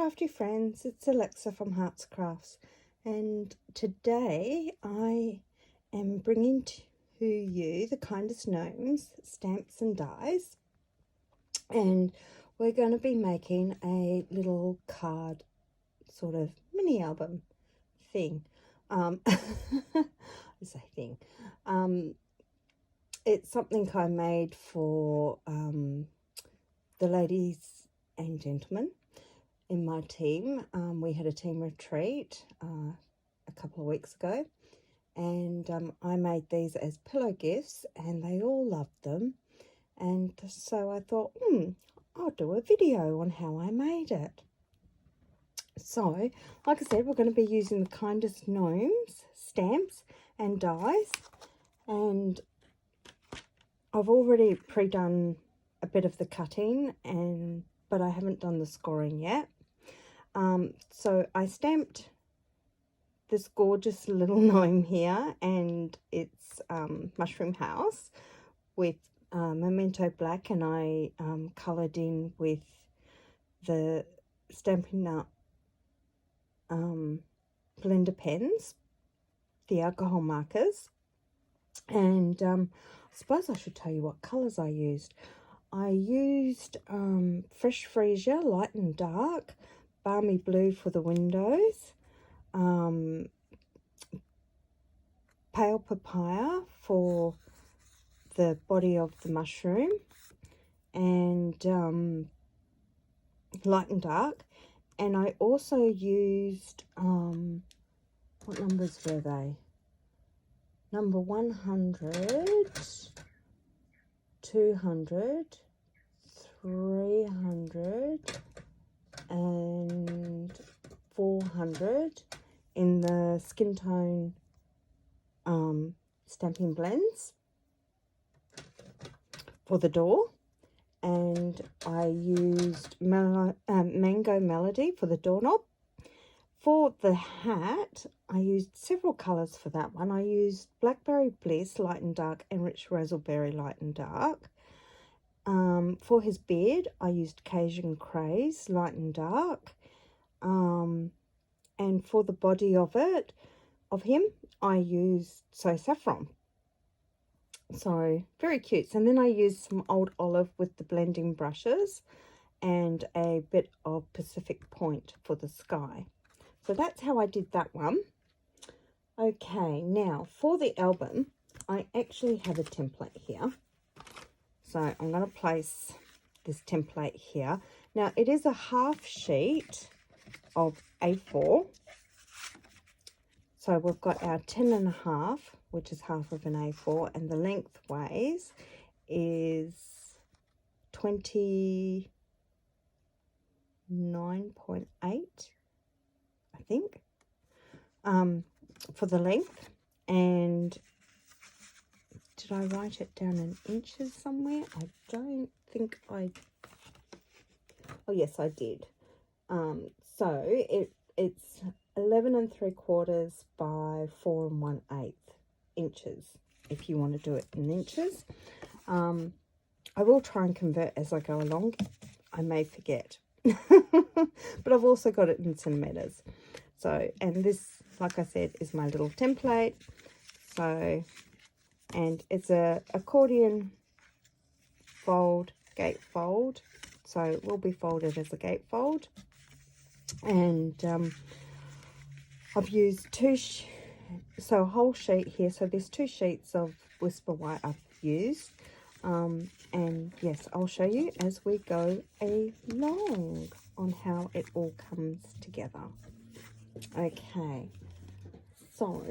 crafty friends, it's Alexa from Hearts Crafts, and today I am bringing to you the Kindest Gnomes stamps and dies, and we're going to be making a little card sort of mini album thing. I say thing. It's something I made for the ladies and gentlemen in my team. We had a team retreat a couple of weeks ago, and I made these as pillow gifts and they all loved them, and so I thought, I'll do a video on how I made it. So like I said, we're going to be using the Kindest Gnomes stamps and dies, and I've already pre-done a bit of the cutting, but I haven't done the scoring yet. So I stamped this gorgeous little gnome here, and it's Mushroom House with Memento Black, and I coloured in with the Stampin' Up blender pens, the alcohol markers, and I suppose I should tell you what colours I used. I used Fresh Freesia, light and dark, Balmy Blue for the windows, Pale Papaya for the body of the mushroom, and light and dark. And I also used, what numbers were they? Number 100, 200, 300 and 400 in the skin tone stamping blends for the door. And I used Mango Melody for the doorknob. For the hat, I used several colours for that one. I used Blackberry Bliss, light and dark, and Rich Razzleberry, light and dark. For his beard, I used Cajun Craze, light and dark. And for the body of him, I used So Saffron. So, very cute. And then I used some Old Olive with the blending brushes and a bit of Pacific Point for the sky. So that's how I did that one. Okay, now for the album, I actually have a template here. So I'm going to place this template here. Now it is a half sheet of A4. So we've got our 10.5, which is half of an A4, and the lengthways is 29.8, I think, for the length. And did I write it down in inches somewhere? I don't think I... Oh, yes, I did. So it's 11 3/4 by 4 1/8 inches, if you want to do it in inches. I will try and convert as I go along. I may forget. But I've also got it in centimetres. So, and this, like I said, is my little template. So, and it's a accordion fold, gate fold. So it will be folded as a gate fold. And I've used a whole sheet here. So there's 2 sheets of Whisper White I've used. And yes, I'll show you as we go along on how it all comes together. Okay, so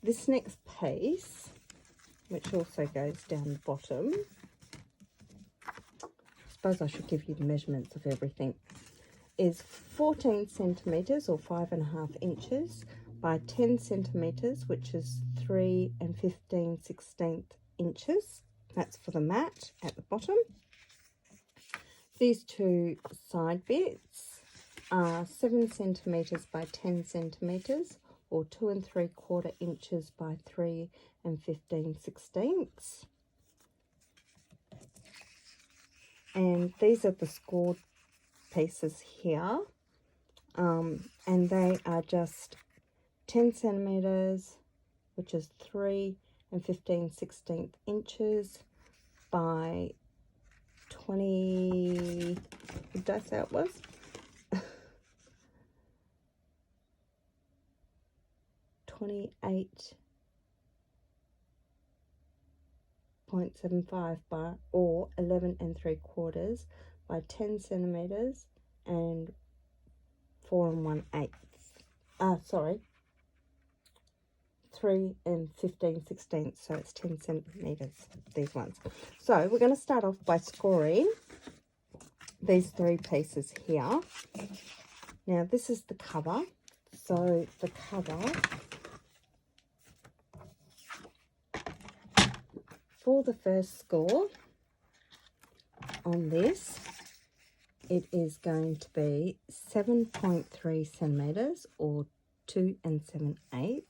this next piece, which also goes down the bottom, I suppose I should give you the measurements of everything, is 14 centimetres or 5.5 inches by 10 centimetres, which is 3 15/16 inches. That's for the mat at the bottom. These 2 side bits are 7 centimetres by 10 centimetres, or 2 3/4 inches by 3 15/16. And these are the scored pieces here, and they are just 10 centimeters, which is 3 15/16 inches by 20, did I say it was? 28.75 by, or 11 3/4 by 10 centimeters and 4 1/8. Sorry, 3 15/16, so it's 10 centimeters, these ones. So we're going to start off by scoring these 3 pieces here. Now this is the cover, so the cover for the first score on this, it is going to be 7.3 centimeters or 2 7/8.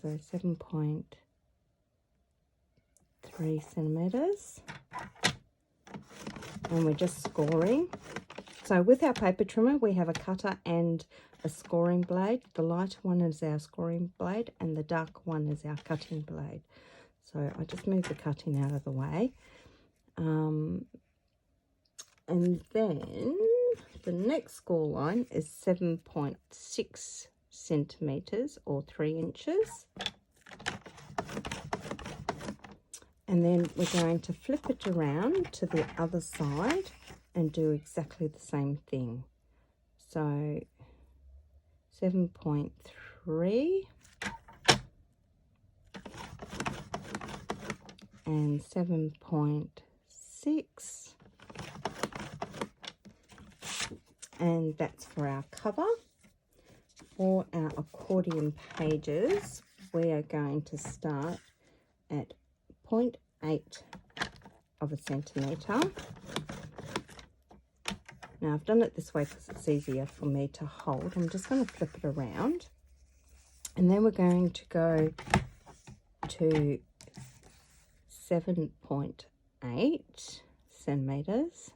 So 7.3 centimeters, and we're just scoring. So with our paper trimmer, we have a cutter and a scoring blade. The light one is our scoring blade and the dark one is our cutting blade. So I just move the cutting out of the way. And then the next score line is 7.6 centimeters or 3 inches. And then we're going to flip it around to the other side and do exactly the same thing. So 7.3 and 7.6, and that's for our cover. For our accordion pages, we are going to start at 0.8 of a centimetre. Now I've done it this way because it's easier for me to hold. I'm just going to flip it around, and then we're going to go to 7.8 centimetres,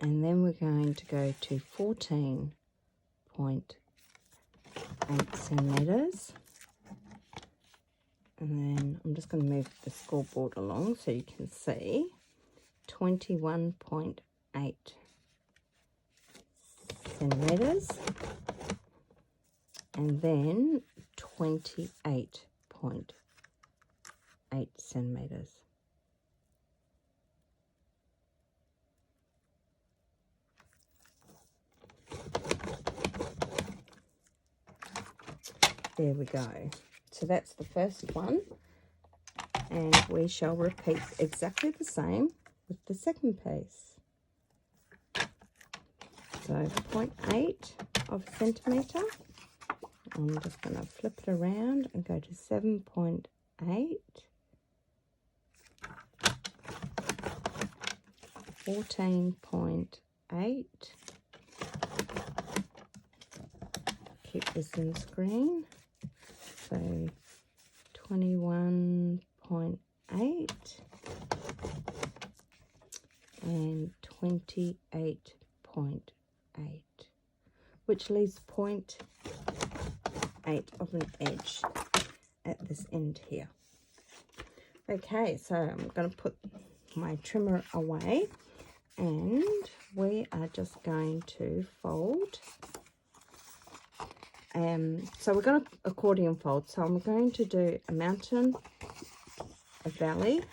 and then we're going to go to 14.8 centimetres, and then I'm just going to move the scoreboard along so you can see 21.8 centimetres, and then 28.8 centimetres. There we go. So that's the first one, and we shall repeat exactly the same with the second piece. So 0.8 of a centimetre. I'm just going to flip it around and go to 7.8, 14.8. Keep this in the screen. So 21.8 and 28.8, which leaves 0.8 of an edge at this end here. Okay, so I'm going to put my trimmer away, and we are just going to fold. So we're going to accordion fold. So I'm going to do a mountain, a valley,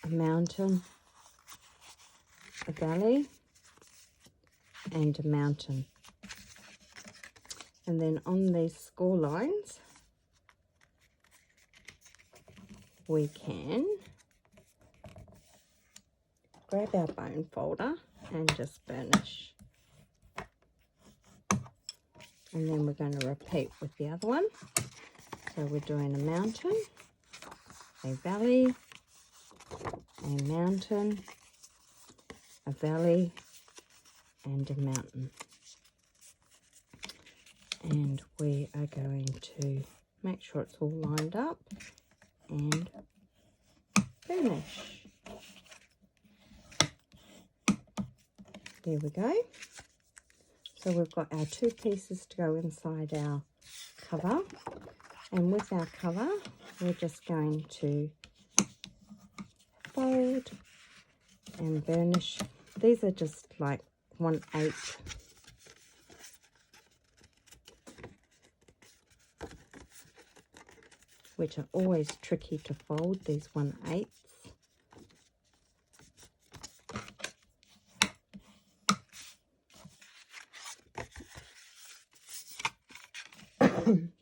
a mountain, a valley, and a mountain. And then on these score lines, we can grab our bone folder and just burnish. And then we're going to repeat with the other one. So we're doing a mountain, a valley, a mountain, a valley, and a mountain. And we are going to make sure it's all lined up and burnish. There we go. So we've got our 2 pieces to go inside our cover, and with our cover we're just going to fold and burnish. These are just like 1/8, which are always tricky to fold, these 1/8.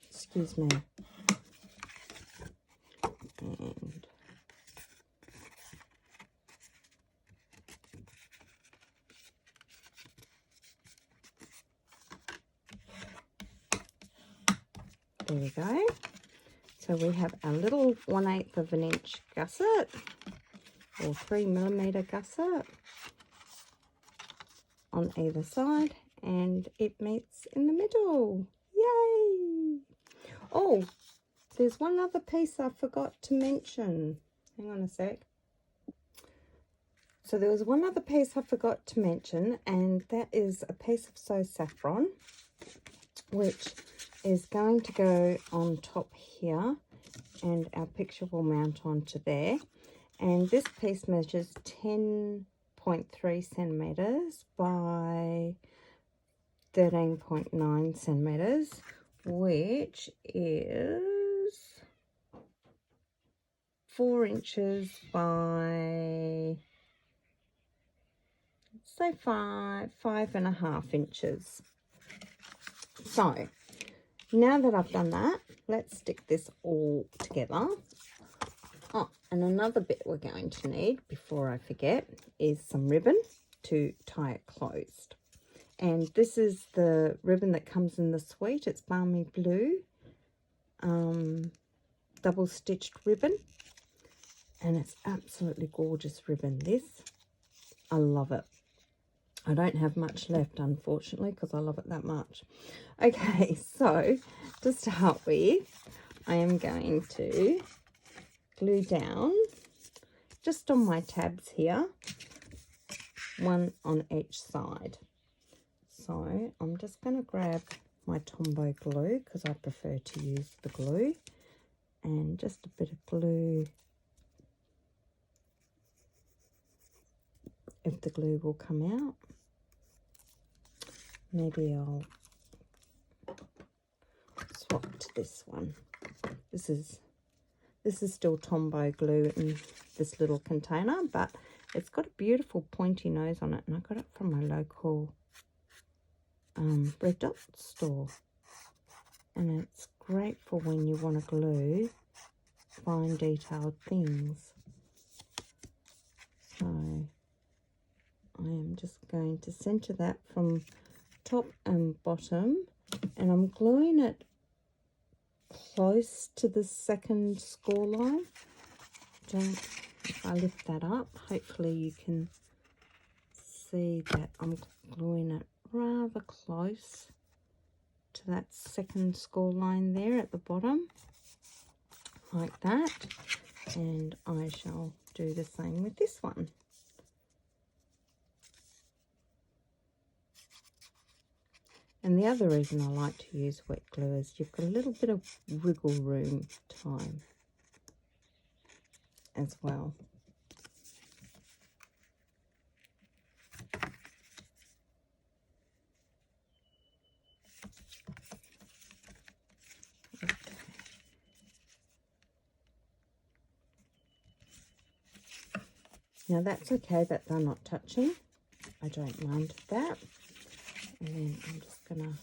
Excuse me. And there we go. So we have our little 1/8 of an inch gusset, or 3mm gusset on either side, and it meets in the middle. Yay! Oh, there's one other piece I forgot to mention. Hang on a sec. So there was one other piece I forgot to mention, and that is a piece of So Saffron, which is going to go on top here, and our picture will mount onto there. And this piece measures 10.3 centimeters by 13.9 centimeters, which is 4 inches by, say, 5.5 inches. So now that I've done that, let's stick this all together. Oh, and another bit we're going to need, before I forget, is some ribbon to tie it closed. And this is the ribbon that comes in the suite. It's Balmy Blue, double stitched ribbon, and it's absolutely gorgeous ribbon, this. I love it. I don't have much left, unfortunately, because I love it that much. Okay, so to start with, I am going to glue down, just on my tabs here, 1 on each side. So I'm just going to grab my Tombow glue, because I prefer to use the glue, and just a bit of glue, if the glue will come out. Maybe I'll swap to this one. This is still Tombow glue in this little container, but it's got a beautiful pointy nose on it, and I got it from my local Red Dot store. And it's great for when you want to glue fine detailed things. So I am just going to center that from top and bottom, and I'm gluing it close to the second score line. If I lift that up, hopefully you can see that I'm gluing it rather close to that second score line there at the bottom, like that. And I shall do the same with this one. And the other reason I like to use wet glue is you've got a little bit of wiggle room time as well. Now that's okay that they're not touching. I don't mind that. And then I'm just going to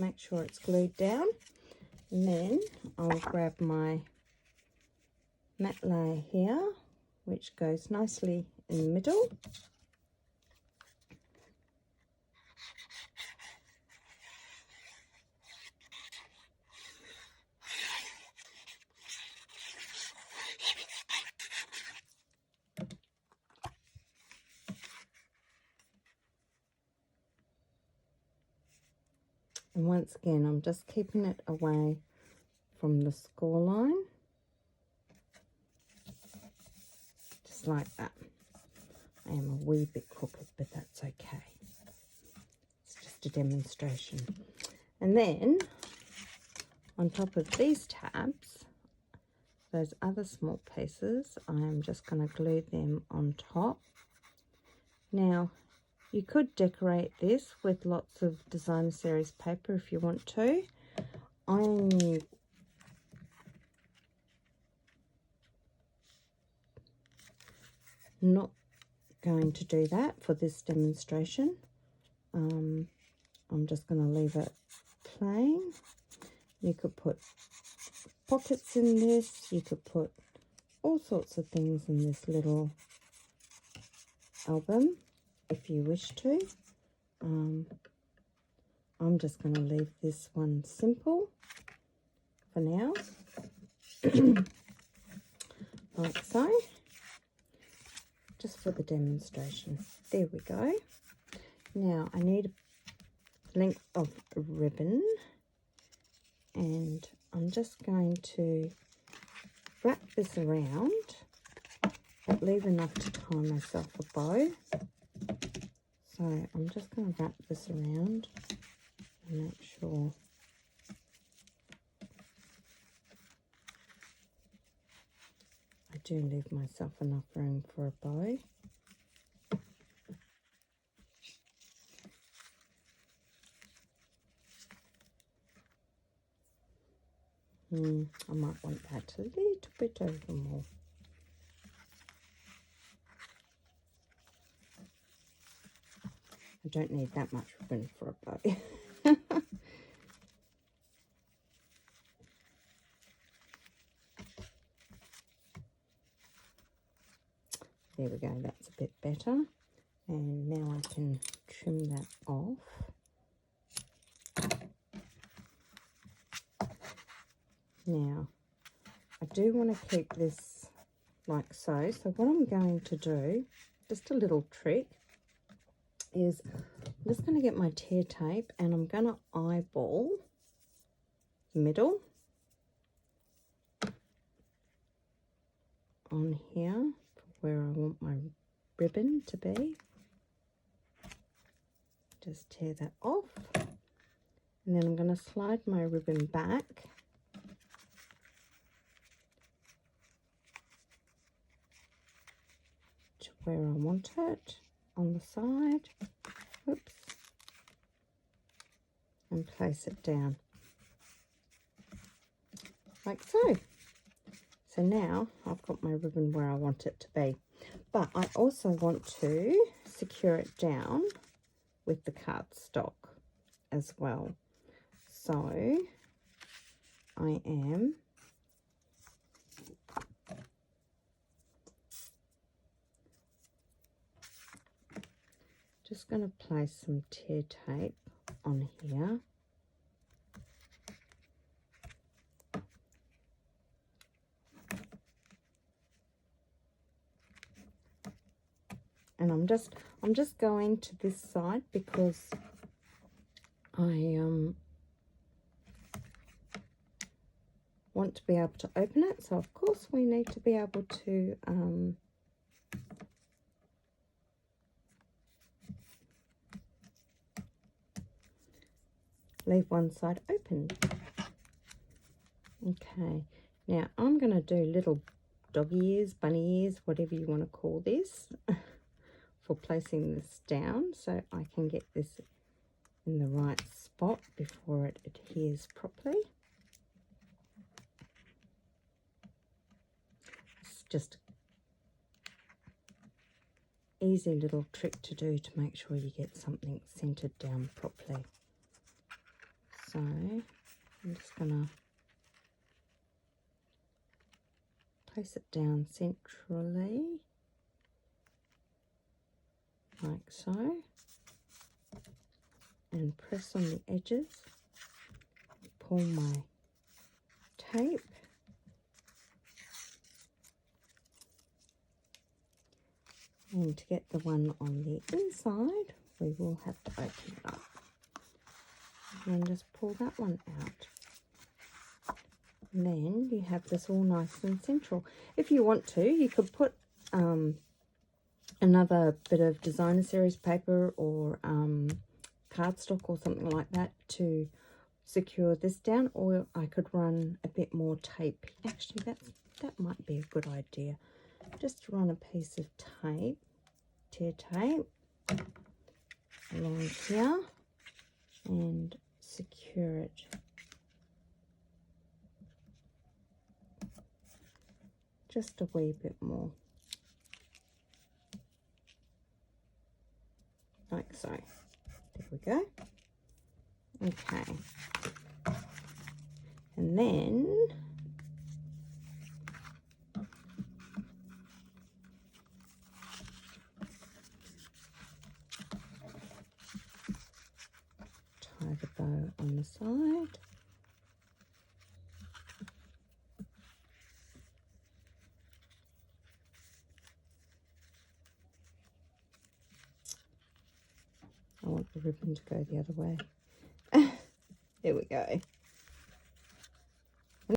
make sure it's glued down. And then I'll grab my matte layer here, which goes nicely in the middle. And once again, I'm just keeping it away from the score line. like that. I am a wee bit crooked, but that's okay. It's just a demonstration. And then on top of these tabs, those other small pieces, I am just going to glue them on top. Now, you could decorate this with lots of designer series paper if you want to. I'm not going to do that for this demonstration. I'm just going to leave it plain. You could put pockets in this. You could put all sorts of things in this little album if you wish to. I'm just going to leave this one simple for now. Like so. Just for the demonstration. There we go. Now I need a length of ribbon, and I'm just going to wrap this around, but leave enough to tie myself a bow. So I'm just going to wrap this around and make sure I do leave myself enough room for a bow. I might want that a little bit over more. I don't need that much ribbon for a bow. There we go, that's a bit better. And now I can trim that off. Now, I do want to keep this like so. So what I'm going to do, just a little trick, is I'm just going to get my tear tape and I'm going to eyeball the middle on here where I want my ribbon to be. Just tear that off, and then I'm going to slide my ribbon back to where I want it on the side. Oops. And place it down like so. So now I've got my ribbon where I want it to be, but I also want to secure it down with the cardstock as well. So I am just going to place some tear tape on here. And I'm just going to this side because I want to be able to open it. So of course we need to be able to leave one side open. Okay, now I'm going to do little doggy ears, bunny ears, whatever you want to call this, for placing this down so I can get this in the right spot before it adheres properly. It's just an easy little trick to do to make sure you get something centered down properly. So I'm just going to place it down centrally like so, and press on the edges, pull my tape, and to get the one on the inside we will have to open it up and then just pull that one out. And then you have this all nice and central. If you want to, you could put another bit of designer series paper or cardstock or something like that to secure this down, or I could run a bit more tape. Actually, that might be a good idea. Just run a piece of tape, tear tape, along here and secure it. Just a wee bit more. Like so. There we go. Okay. And then tie the bow on the side. I want the ribbon to go the other way. There we go.